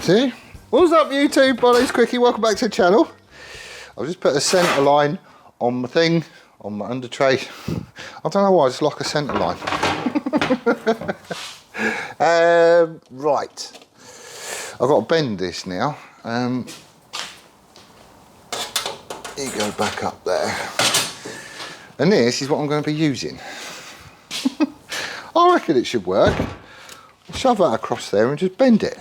see. What's up YouTube? My name's Quickie, welcome back to the channel. I've just put a centre line on my thing, on my under tray. I don't know why, I just like a centre line. Right, I've got to bend this now. You go back up there. And this is what I'm going to be using. I reckon it should work. Shove that across there and just bend it.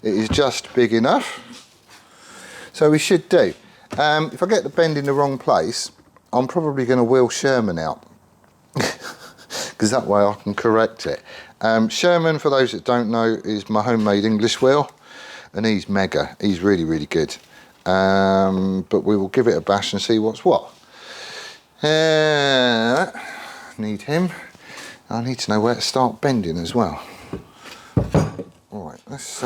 It is just big enough. So we should do. If I get the bend in the wrong place, I'm probably going to wheel Sherman out. Because that way I can correct it. Sherman, for those that don't know, is my homemade English wheel. And he's mega. He's really, really good. But we will give it a bash and see what's what. Need him. I need to know where to start bending as well. Alright, let's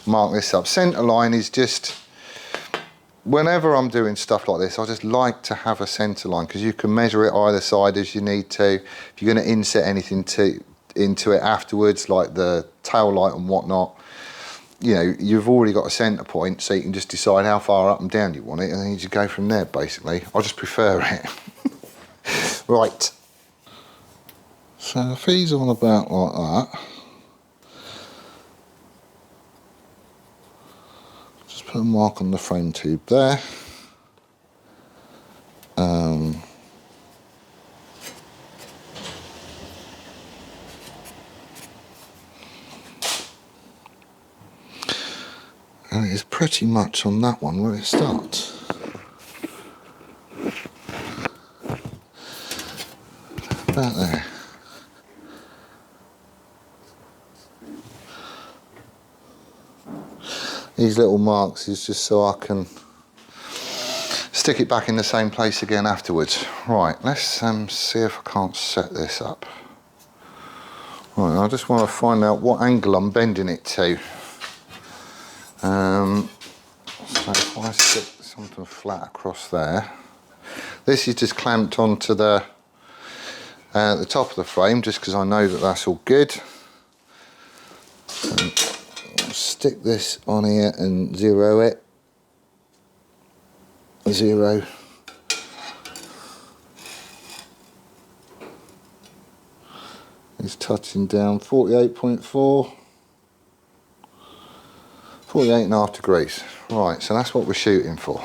mark this up. Centre line is just, whenever I'm doing stuff like this, I just like to have a centre line because you can measure it either side as you need to. If you're going to inset anything into it afterwards, like the tail light and whatnot, you know, you've already got a centre point, so you can just decide how far up and down you want it, and then you just go from there, basically. I just prefer it. Right. So if he's on about like that, just put a mark on the frame tube there. And it is pretty much on that one where it starts. About there. These little marks is just so I can stick it back in the same place again afterwards. Right, let's see if I can't set this up. Right, I just want to find out what angle I'm bending it to. So if I stick something flat across there, this is just clamped onto the top of the frame just because I know that that's all good. I'll stick this on here and zero it. Zero. It's touching down 48.4. 48.5 degrees. Right, so that's what we're shooting for.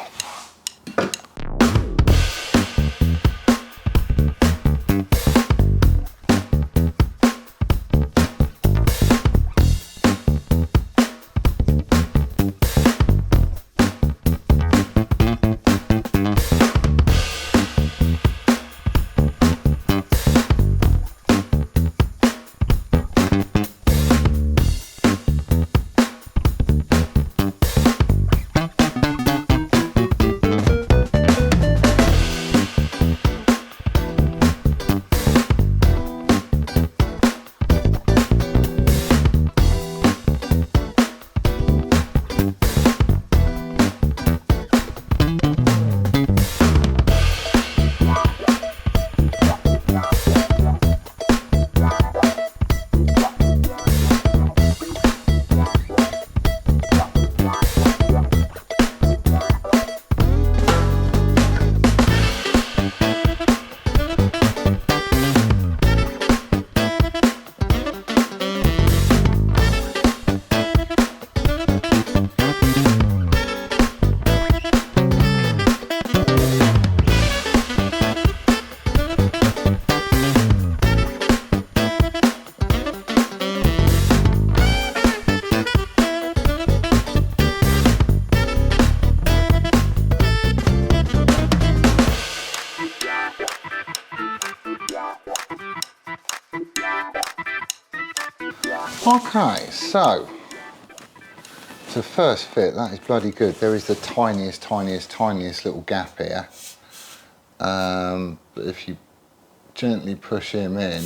Okay, so to first fit, that is bloody good. There is the tiniest little gap here. But if you gently push him in,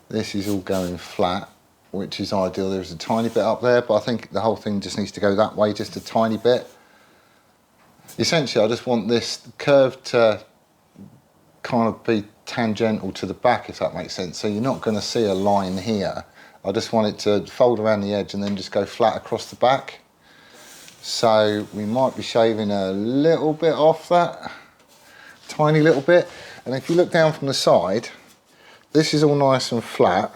this is all going flat, which is ideal. There's a tiny bit up there, but I think the whole thing just needs to go that way, just a tiny bit. Essentially, I just want this curve to kind of be tangential to the back, if that makes sense. So you're not going to see a line here I just want it to fold around the edge and then just go flat across the back. So we might be shaving a little bit off that, tiny little bit. And if you look down from the side, this is all nice and flat,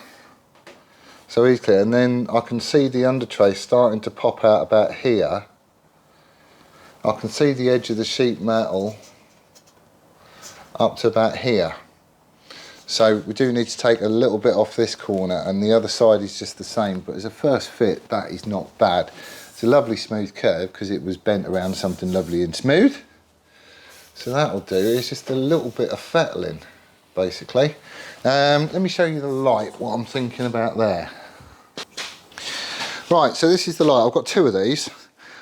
so easy clear. And then I can see the under tray starting to pop out about here. I can see the edge of the sheet metal up to about here. So we do need to take a little bit off this corner, and the other side is just the same, but as a first fit, that is not bad. It's a lovely smooth curve because it was bent around something lovely and smooth. So that'll do. It's just a little bit of fettling, basically. Let me show you the light, what I'm thinking about there. Right, so this is the light. I've got two of these.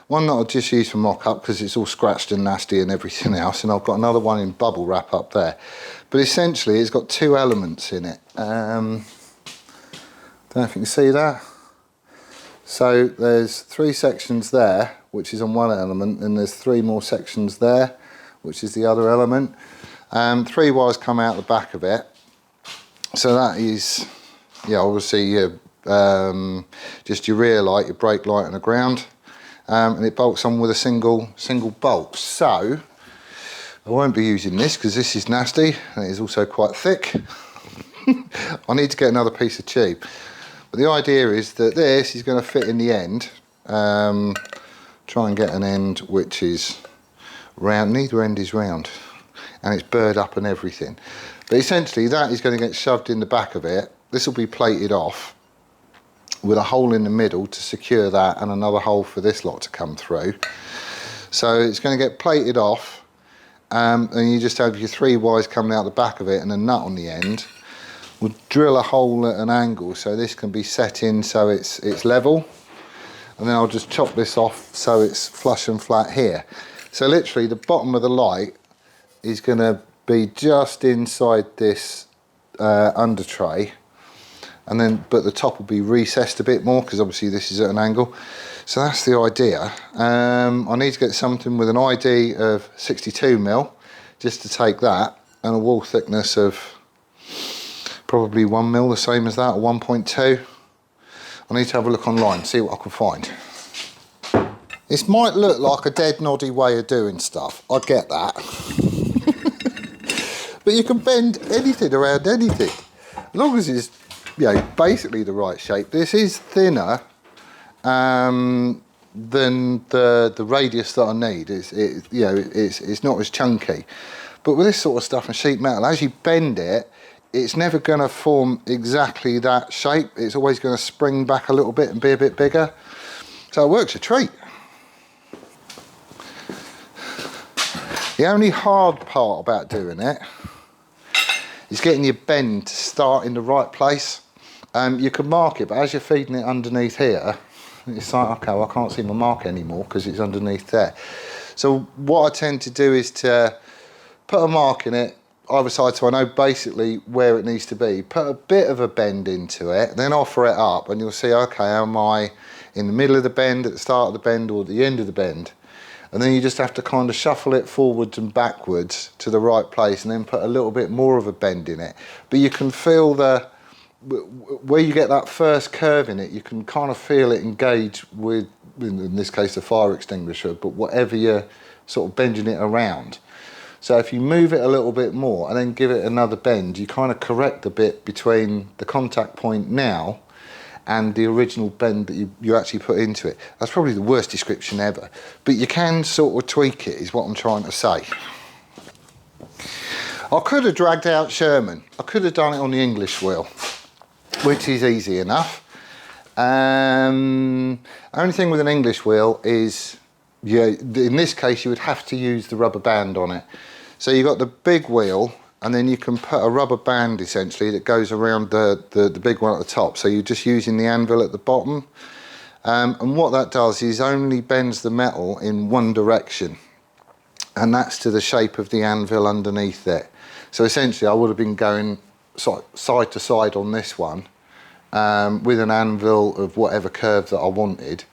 One that I'll just use for mock-up because it's all scratched and nasty and everything else, and I've got another one in bubble wrap up there. But essentially it's got two elements in it. Don't know if you can see that. So there's three sections there, which is on one element, and there's three more sections there, which is the other element. Three wires come out the back of it. So that is, yeah, obviously just your rear light, your brake light and a ground. And it bolts on with a single bolt. So I won't be using this because this is nasty and it is also quite thick. I need to get another piece of tube. But the idea is that this is going to fit in the end. Try and get an end which is round. Neither end is round, and it's burred up and everything. But essentially that is going to get shoved in the back of it. This will be plated off with a hole in the middle to secure that, and another hole for this lot to come through. So it's going to get plated off, and you just have your three wires coming out the back of it and a nut on the end. We'll drill a hole at an angle so this can be set in so it's level, and then I'll just chop this off so it's flush and flat here. So literally the bottom of the light is going to be just inside this under tray, and then but the top will be recessed a bit more because obviously this is at an angle. So that's the idea. I need to get something with an ID of 62mm just to take that, and a wall thickness of probably 1mm, the same as that, or 1.2. I need to have a look online, see what I can find. This might look like a dead noddy way of doing stuff, I get that. But you can bend anything around anything, as long as it's, you know, basically the right shape. This is thinner than the radius that I need. It's not as chunky. But with this sort of stuff and sheet metal, as you bend it, it's never going to form exactly that shape. It's always going to spring back a little bit and be a bit bigger. So it works a treat. The only hard part about doing it is getting your bend to start in the right place. You can mark it, but as you're feeding it underneath here, it's like, okay, well, I can't see my mark anymore because it's underneath there. So what I tend to do is to put a mark in it either side so I know basically where it needs to be. Put a bit of a bend into it, then offer it up, and you'll see, okay, am I in the middle of the bend, at the start of the bend, or at the end of the bend? And then you just have to kind of shuffle it forwards and backwards to the right place, and then put a little bit more of a bend in it. But you can feel where you get that first curve in it, you can kind of feel it engage with, in this case, the fire extinguisher, but whatever you're sort of bending it around. So if you move it a little bit more and then give it another bend, you kind of correct the bit between the contact point now and the original bend that you actually put into it. That's probably the worst description ever, but you can sort of tweak it, is what I'm trying to say. I could have dragged out Sherman. I could have done it on the English wheel, which is easy enough. Only thing with an English wheel is, in this case, you would have to use the rubber band on it. So you've got the big wheel, and then you can put a rubber band essentially that goes around the big one at the top. So you're just using the anvil at the bottom. And what that does is only bends the metal in one direction, and that's to the shape of the anvil underneath it. So essentially I would have been going side to side on this one with an anvil of whatever curve that I wanted.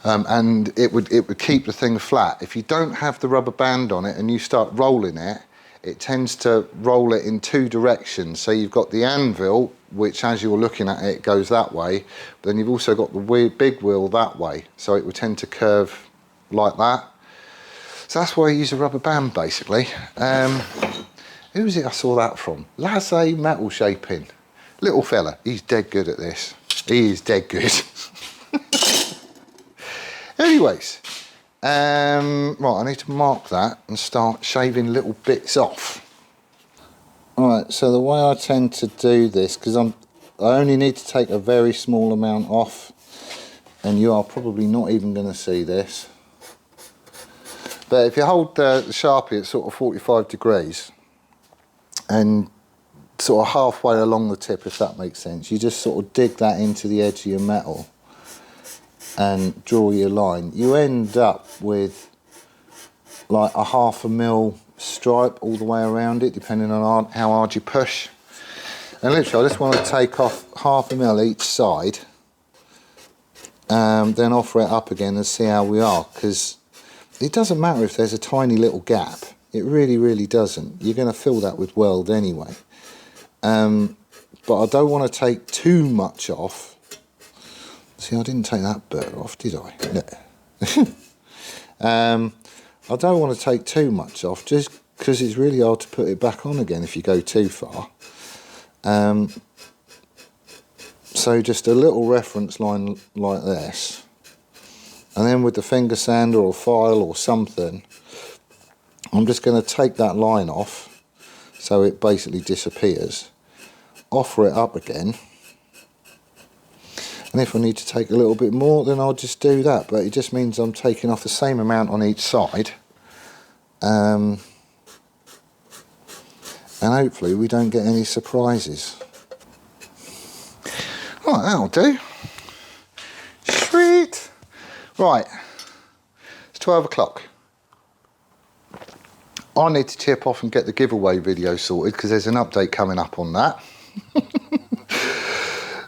And it would keep the thing flat. If you don't have the rubber band on it and you start rolling it, it tends to roll it in two directions. So you've got the anvil which as you're looking at it goes that way, but then you've also got the big wheel that way, so it would tend to curve like that. So that's why I use a rubber band basically. Who was it I saw that from? Lasse Metal Shaping. Little fella, he's dead good at this. He is dead good. Anyways, right, I need to mark that and start shaving little bits off. Alright, so the way I tend to do this, because I only need to take a very small amount off, and you are probably not even going to see this. But if you hold the Sharpie at sort of 45 degrees, and sort of halfway along the tip, if that makes sense, you just sort of dig that into the edge of your metal and draw your line. You end up with like a 1/2 mil stripe all the way around it, depending on how hard you push. And literally I just want to take off 1/2 mil each side, then offer it up again and see how we are, because it doesn't matter if there's a tiny little gap. It really doesn't. You're going to fill that with weld anyway. But I don't want to take too much off. See, I didn't take that bit off, did I? No. I don't want to take too much off, just because it's really hard to put it back on again if you go too far. So just a little reference line like this. And then with the finger sander or file or something, I'm just going to take that line off so it basically disappears, offer it up again, and if I need to take a little bit more then I'll just do that, but it just means I'm taking off the same amount on each side, and hopefully we don't get any surprises. Right, that'll do. Sweet. Right, it's 12 o'clock. I need to chip off and get the giveaway video sorted because there's an update coming up on that.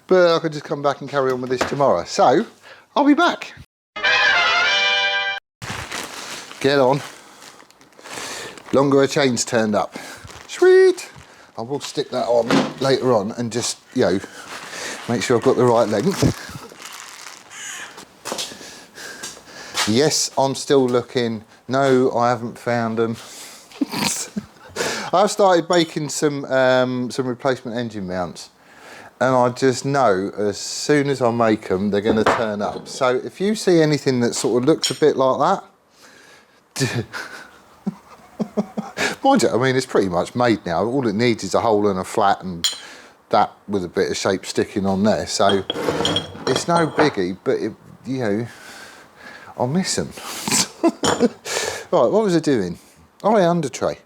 But I could just come back and carry on with this tomorrow. So, I'll be back. Get on. Longer chain's turned up. Sweet. I will stick that on later on and just, you know, make sure I've got the right length. Yes, I'm still looking. No, I haven't found them. I've started making some replacement engine mounts, and I just know as soon as I make them they're going to turn up. So if you see anything that sort of looks a bit like that, mind you, I mean it's pretty much made now. All it needs is a hole and a flat and that with a bit of shape sticking on there. So it's no biggie, but it, you know, I'll miss them. Right, what was I doing? Oh, yeah, under tray.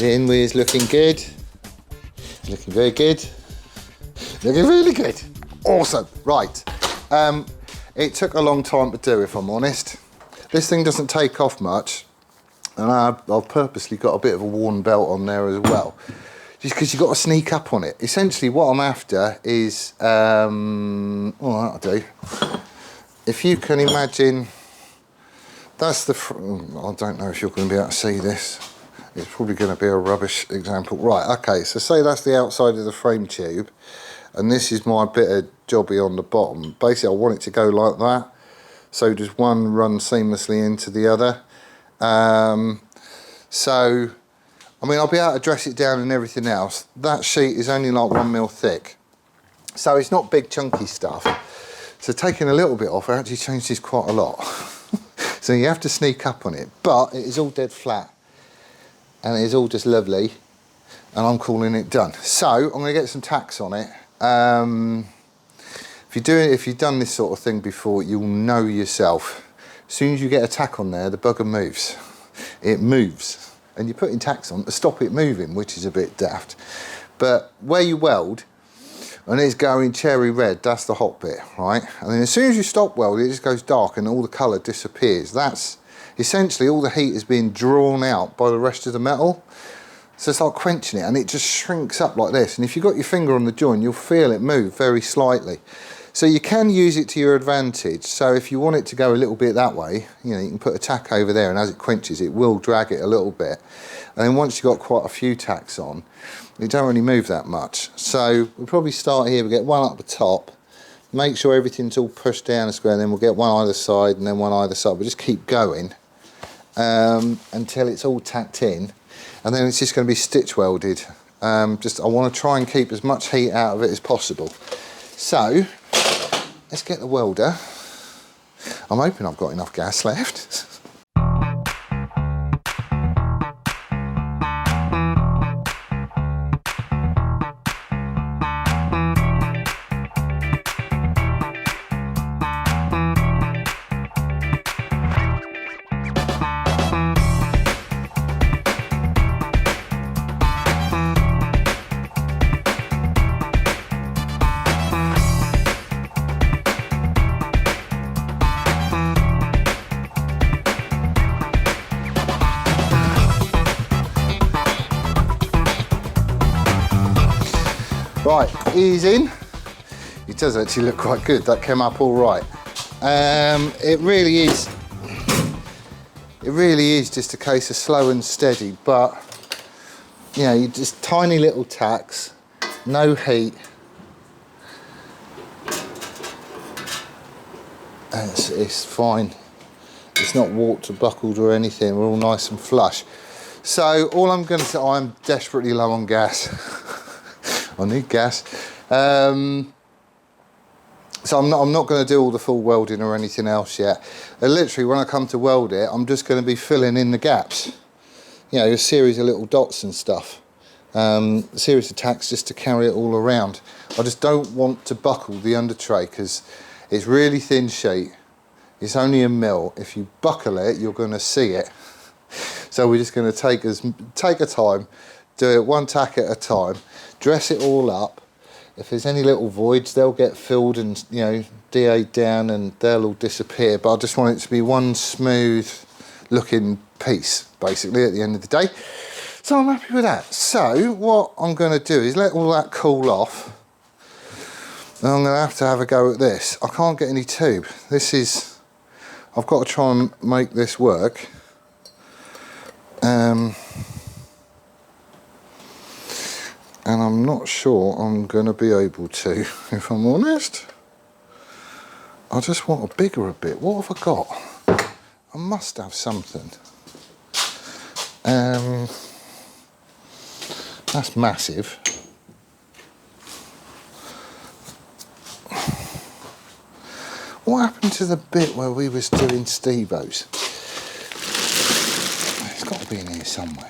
In with looking good, looking very good, looking really good, awesome. Right, it took a long time to do, if I'm honest. This thing doesn't take off much, And I've purposely got a bit of a worn belt on there as well, just because you've got to sneak up on it. Essentially what I'm after is, well, that'll do. If you can imagine, that's the, I don't know if you're going to be able to see this. It's probably going to be a rubbish example. Right, okay, so say that's the outside of the frame tube, and this is my bit of jobby on the bottom. Basically, I want it to go like that, so does one run seamlessly into the other. So, I mean, I'll be able to dress it down and everything else. That sheet is only like 1 mil thick, so it's not big chunky stuff. So taking a little bit off actually changes quite a lot. So you have to sneak up on it, but it is all dead flat. And it is all just lovely, and I'm calling it done. So I'm going to get some tacks on it. If you've done this sort of thing before, you'll know yourself. As soon as you get a tack on there, the bugger moves. It moves, and you're putting tacks on to stop it moving, which is a bit daft. But where you weld, and it's going cherry red, that's the hot bit, right? And then as soon as you stop welding, it just goes dark and all the colour disappears. That's essentially all the heat is being drawn out by the rest of the metal. So it's like quenching it, and it just shrinks up like this. And if you've got your finger on the joint, you'll feel it move very slightly. So you can use it to your advantage. So if you want it to go a little bit that way, you know, you can put a tack over there, and as it quenches, it will drag it a little bit. And then once you've got quite a few tacks on, it don't really move that much. So we'll probably start here, we'll get one up the top, make sure everything's all pushed down a square, and then we'll get one either side and then one either side. We'll just keep going until it's all tacked in, and then it's just going to be stitch welded. I want to try and keep as much heat out of it as possible. So let's get the welder. I'm hoping I've got enough gas left. Right, ease in. It does actually look quite good. That came up all right. It really is just a case of slow and steady, but you know, you just tiny little tacks, no heat. And it's fine. It's not warped or buckled or anything. We're all nice and flush. So all I'm going to say, I'm desperately low on gas. I need gas. So I'm not going to do all the full welding or anything else yet. Literally, when I come to weld it, I'm just going to be filling in the gaps. You know, a series of little dots and stuff. A series of tacks just to carry it all around. I just don't want to buckle the under tray because it's really thin sheet. It's only a mil. If you buckle it, you're going to see it. So we're just going to take our time, do it one tack at a time, dress it all up. If there's any little voids, they'll get filled and, you know, DA'd down and they'll all disappear. But I just want it to be one smooth looking piece, basically, at the end of the day. So I'm happy with that. So what I'm going to do is let all that cool off. And I'm going to have a go at this. I can't get any tube. I've got to try and make this work. And I'm not sure I'm going to be able to, if I'm honest. I just want a bigger a bit. What have I got? I must have something. That's massive. What happened to the bit where we was doing Steve-O's? It's got to be in here somewhere.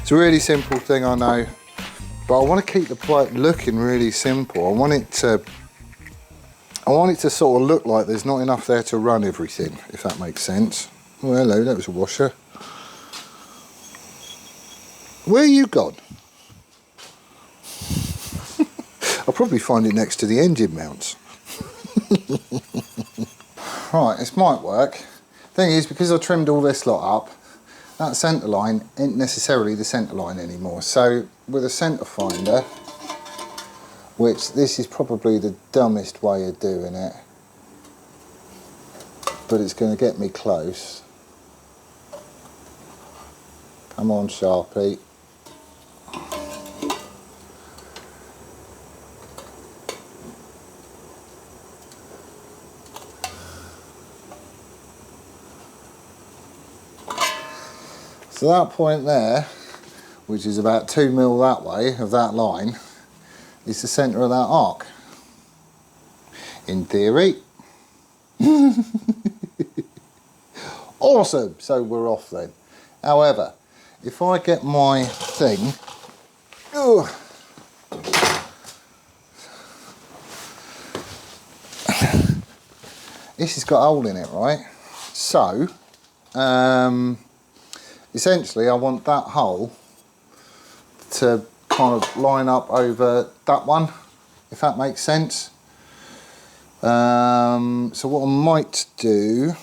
It's a really simple thing, I know, but I want to keep the plate looking really simple. I want it to sort of look like there's not enough there to run everything, if that makes sense. Oh, hello, that was a washer. Where you gone? I'll probably find it next to the engine mounts. Right, this might work. Thing is, because I trimmed all this lot up, that centre line ain't necessarily the centre line anymore. So with a centre finder, which this is probably the dumbest way of doing it, but it's going to get me close. Come on, Sharpie. So that point there, which is about 2 mil that way of that line, is the centre of that arc. In theory. Awesome, so we're off then. However, if I get my thing, this has got a hole in it, right? So, essentially I want that hole to kind of line up over that one, if that makes sense. So what I might do,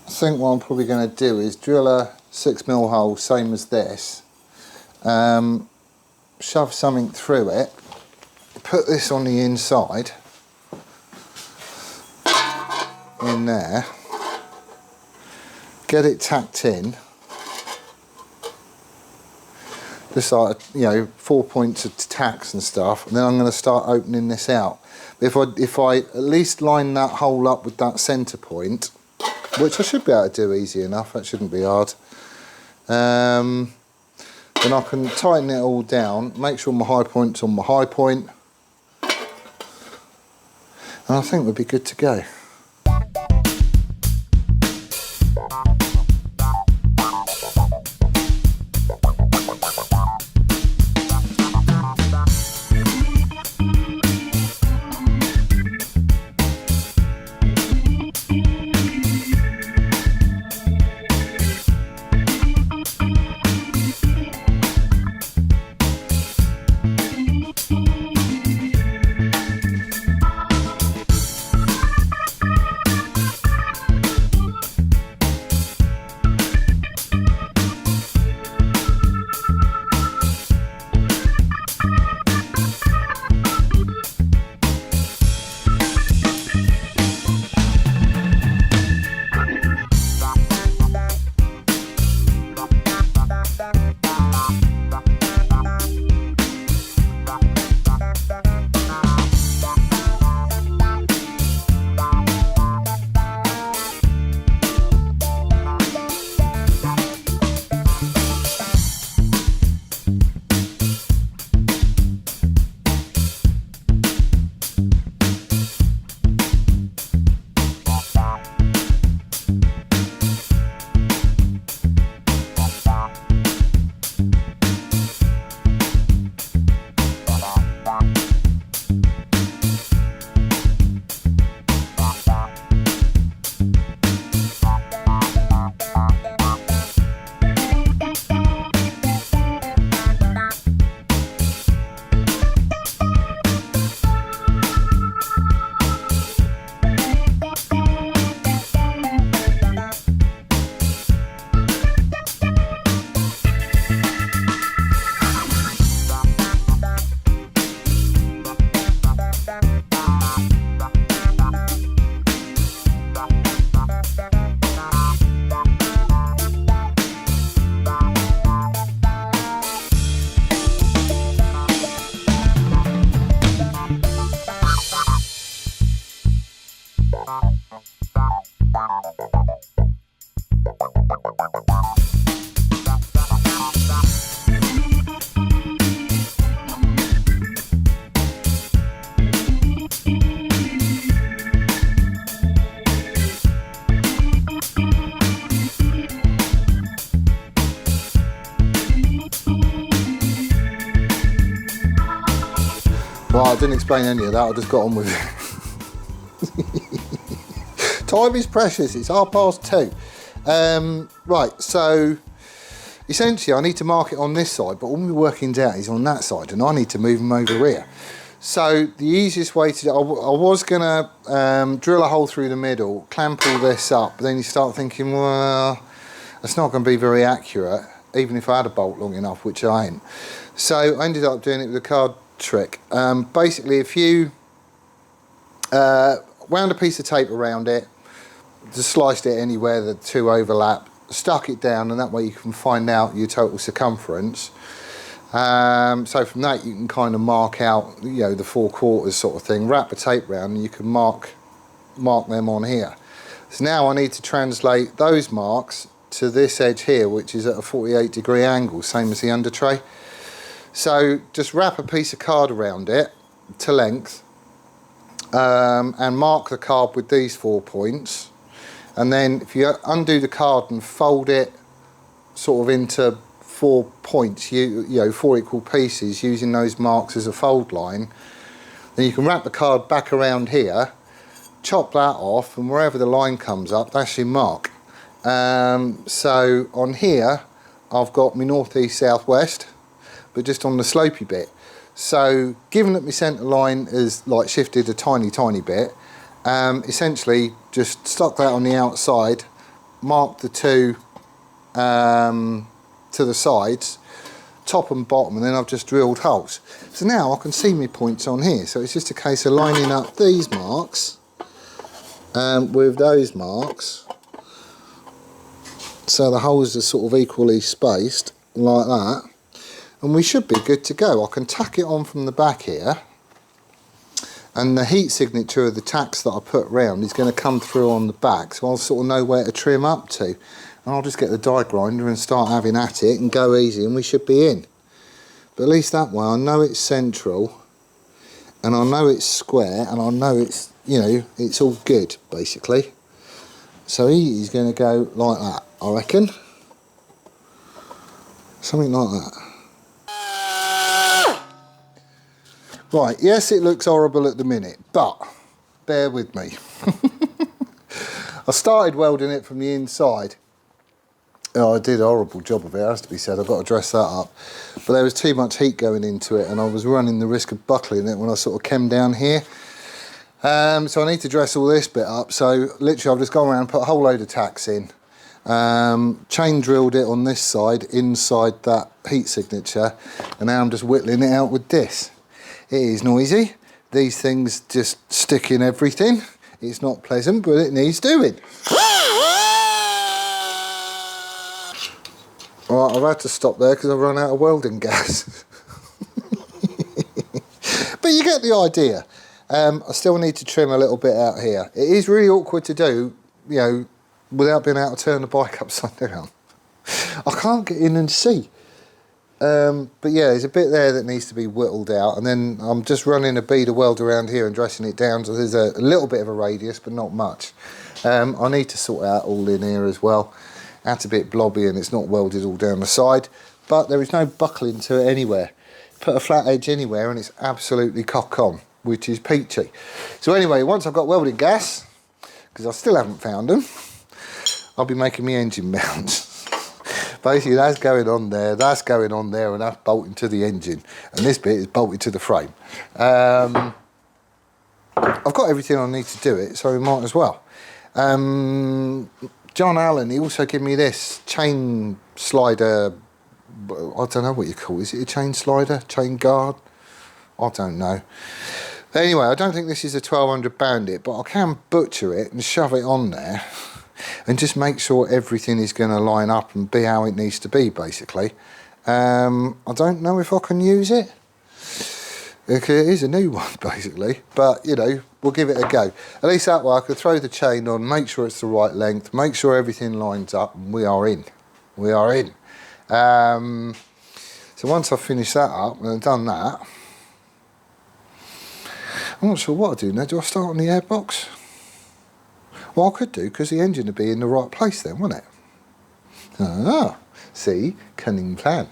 I think what I'm probably going to do is drill a 6 mil hole, same as this, shove something through it, put this on the inside, in there, get it tacked in, just like, you know, 4 points of tacks and stuff, and then I'm going to start opening this out. But if I at least line that hole up with that centre point, which I should be able to do easy enough, that shouldn't be hard, then I can tighten it all down, make sure my high point's on my high point, and I think we'll be good to go. Right, I didn't explain any of that, I just got on with it. Time is precious, it's 2:30. Right, so essentially I need to mark it on this side, but all my workings out is on that side, and I need to move them over here. So the easiest way to do it, I was going to drill a hole through the middle, clamp all this up, but then you start thinking, well, that's not going to be very accurate, even if I had a bolt long enough, which I ain't. So I ended up doing it with a card trick. Basically, if you wound a piece of tape around it, just sliced it anywhere the two overlap, stuck it down, and that way you can find out your total circumference. So from that you can kind of mark out, you know, the 4/4 sort of thing, wrap the tape round, and you can mark them on here. So now I need to translate those marks to this edge here, which is at a 48-degree angle, same as the under tray. So just wrap a piece of card around it to length, and mark the card with these 4 points, and then if you undo the card and fold it sort of into 4 points, you know, 4 equal pieces, using those marks as a fold line, then you can wrap the card back around here, chop that off, and wherever the line comes up, that's your mark. So on here I've got my north, east, south, west, but just on the slopey bit. So given that my centre line is like shifted a tiny bit, essentially just stuck that on the outside, marked the two to the sides, top and bottom, and then I've just drilled holes. So now I can see my points on here, so it's just a case of lining up these marks with those marks, so the holes are sort of equally spaced like that, and we should be good to go. I can tack it on from the back here, and the heat signature of the tacks that I put round is going to come through on the back, so I'll sort of know where to trim up to. And I'll just get the die grinder and start having at it and go easy, and we should be in. But at least that way I know it's central, and I know it's square, and I know it's, you know, it's all good basically. So he's going to go like that, I reckon. Something like that. Right, yes, it looks horrible at the minute, but bear with me. I started welding it from the inside. Oh, I did a horrible job of it, has to be said. I've got to dress that up. But there was too much heat going into it, and I was running the risk of buckling it when I sort of came down here. So I need to dress all this bit up. So literally I've just gone around, put a whole load of tacks in, chain drilled it on this side inside that heat signature, and now I'm just whittling it out with this. It is noisy. These things just stick in everything. It's not pleasant, but it needs doing. Right, I've had to stop there because I've run out of welding gas. But you get the idea. I still need to trim a little bit out here. It is really awkward to do, you know, without being able to turn the bike upside down. I can't get in and see. But yeah, there's a bit there that needs to be whittled out, and then I'm just running a bead of weld around here and dressing it down, so there's a little bit of a radius, but not much. I need to sort out all in here as well. That's a bit blobby and it's not welded all down the side, but there is no buckling to it anywhere. Put a flat edge anywhere and it's absolutely cock on, which is peachy. So anyway, once I've got welding gas, because I still haven't found them, I'll be making my engine mounts. Basically that's going on there, and that's bolting to the engine, and this bit is bolted to the frame. I've got everything I need to do it, so we might as well. John Allen, he also gave me this chain slider, I don't know what you call it. Is it a chain slider? Chain guard? I don't know. Anyway, I don't think this is a 1200 Bandit, but I can butcher it and shove it on there and just make sure everything is going to line up and be how it needs to be, basically. I don't know if I can use it. It is a new one, basically, but, you know, we'll give it a go. At least that way I could throw the chain on, make sure it's the right length, make sure everything lines up, and we are in. We are in. So once I've finished that up and I've done that, I'm not sure what I do now. Do I start on the airbox? Well, I could do, because the engine would be in the right place then, wouldn't it? Ah, see, cunning plan.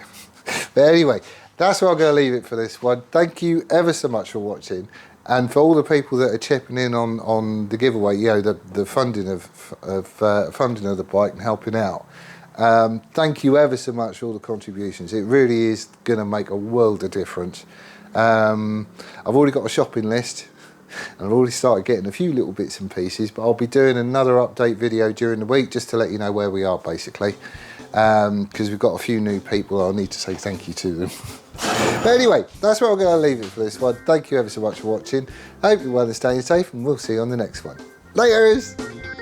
But anyway, that's where I'm going to leave it for this one. Thank you ever so much for watching, and for all the people that are chipping in on the giveaway, you know, the funding of funding of the bike and helping out. Thank you ever so much for all the contributions. It really is going to make a world of difference. I've already got a shopping list, and I've already started getting a few little bits and pieces, but I'll be doing another update video during the week just to let you know where we are, basically, because we've got a few new people. I'll need to say thank you to them. But anyway, that's where I'm going to leave it for this one. Thank you ever so much for watching. I hope you're well and staying safe, and we'll see you on the next one. Laters!